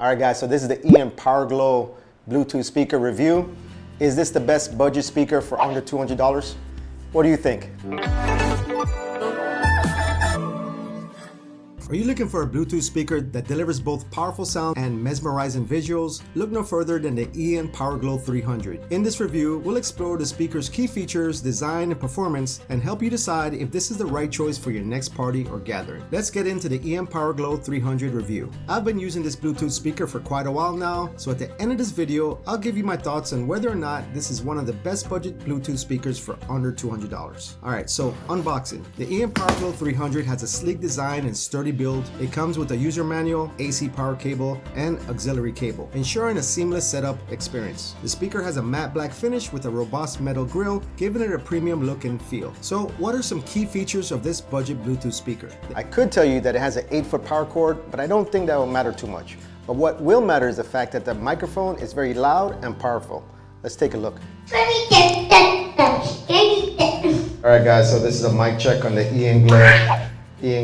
All right guys, so this is the Ian PowerGlow Bluetooth speaker review. Is this the best budget speaker for under $200? What do you think? Are you looking for a Bluetooth speaker that delivers both powerful sound and mesmerizing visuals? Look no further than the Ian PowerGlow 300. In this review, we'll explore the speaker's key features, design, and performance, and help you decide if this is the right choice for your next party or gathering. Let's get into the Ian PowerGlow 300 review. I've been using this Bluetooth speaker for quite a while now, so at the end of this video, I'll give you my thoughts on whether or not this is one of the best budget Bluetooth speakers for under $200. Alright, so unboxing. The Ian PowerGlow 300 has a sleek design and sturdy build. It comes with a user manual, AC power cable, and auxiliary cable, ensuring a seamless setup experience. The speaker has a matte black finish with a robust metal grille, giving it a premium look and feel. So what are some key features of this budget Bluetooth speaker? I could tell you that it has an 8-foot power cord, but I don't think that will matter too much. But what will matter is the fact that the microphone is very loud and powerful. Let's take a look. Alright guys, so this is a mic check on the Ian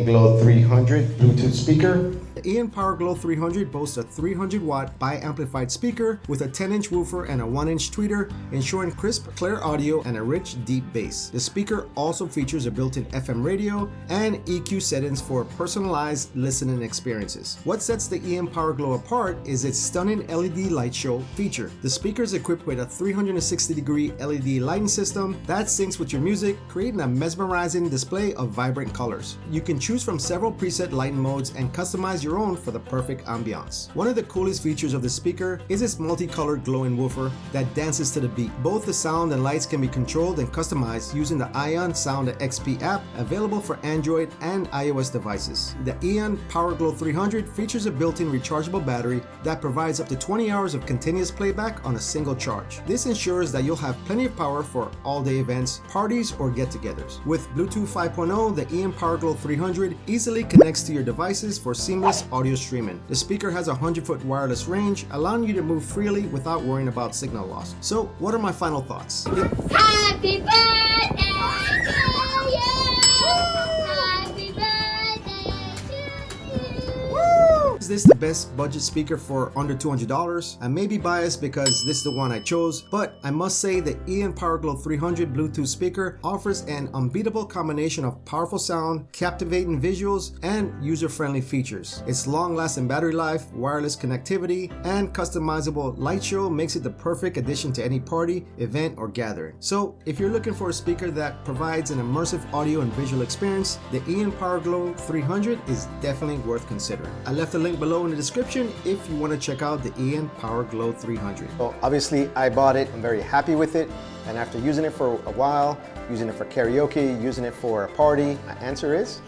Glow 300 Bluetooth speaker. The Ian PowerGlow 300 boasts a 300-watt bi-amplified speaker with a 10-inch woofer and a 1-inch tweeter, ensuring crisp, clear audio and a rich, deep bass. The speaker also features a built-in FM radio and EQ settings for personalized listening experiences. What sets the Ian PowerGlow apart is its stunning LED light show feature. The speaker is equipped with a 360-degree LED lighting system that syncs with your music, creating a mesmerizing display of vibrant colors. You can choose from several preset lighting modes and customize your own for the perfect ambiance. One of the coolest features of the speaker is its multicolored glowing woofer that dances to the beat. Both the sound and lights can be controlled and customized using the Ion Sound XP app, available for Android and iOS devices. The Ian PowerGlow 300 features a built-in rechargeable battery that provides up to 20 hours of continuous playback on a single charge. This ensures that you'll have plenty of power for all-day events, parties, or get-togethers. With Bluetooth 5.0, the Ian PowerGlow 300 easily connects to your devices for seamless audio streaming. The speaker has a 100-foot wireless range, allowing you to move freely without worrying about signal loss. So, what are my final thoughts? Happy birthday to you! Happy birthday to you! Is this the best budget speaker for under $200? I may be biased because this is the one I chose, but I must say the Ian PowerGlow 300 Bluetooth speaker offers an unbeatable combination of powerful sound, captivating visuals, and user-friendly features. Its long-lasting battery life, wireless connectivity, and customizable light show makes it the perfect addition to any party, event, or gathering. So, if you're looking for a speaker that provides an immersive audio and visual experience, the Ian PowerGlow 300 is definitely worth considering. I left a link below in the description if you want to check out the Ian PowerGlow 300. So obviously I bought it, I'm very happy with it, and after using it for a while, using it for karaoke, using it for a party, my answer is